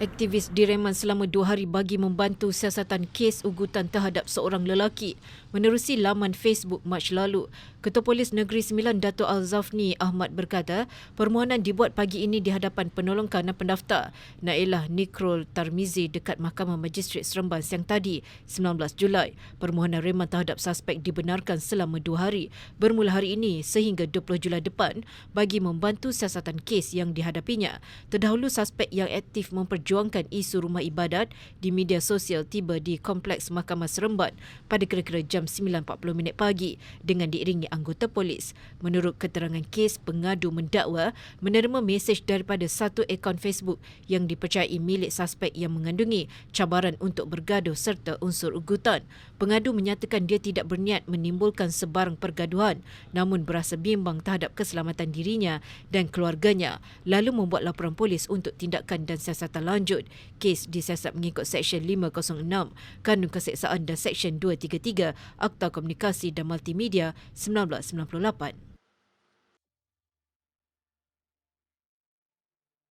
Aktivis direman selama 2 hari bagi membantu siasatan kes ugutan terhadap seorang lelaki. Menerusi laman Facebook Mac lalu, Ketua Polis Negeri Sembilan Dato' Al-Zafni Ahmad berkata, permohonan dibuat pagi ini di hadapan penolong kanan pendaftar Nailah Nikrul Tarmizi dekat Mahkamah Majistret Seremban siang tadi, 19 Julai. Permohonan reman terhadap suspek dibenarkan selama 2 hari bermula hari ini sehingga 20 Julai depan bagi membantu siasatan kes yang dihadapinya. Terdahulu suspek yang aktif memperjuangkan isu rumah ibadat di media sosial tiba di Kompleks Mahkamah Seremban pada kira-kira jam 9.40 pagi dengan diiringi anggota polis. Menurut keterangan kes, pengadu mendakwa menerima mesej daripada satu akaun Facebook yang dipercayai milik suspek yang mengandungi cabaran untuk bergaduh serta unsur ugutan. Pengadu menyatakan dia tidak berniat menimbulkan sebarang pergaduhan namun berasa bimbang terhadap keselamatan dirinya dan keluarganya lalu membuat laporan polis untuk tindakan dan siasatan lanjut. Kes disiasat mengikut Seksyen 506 Kanun Keseksaan dan Seksyen 233 Akta Komunikasi dan Multimedia 1998.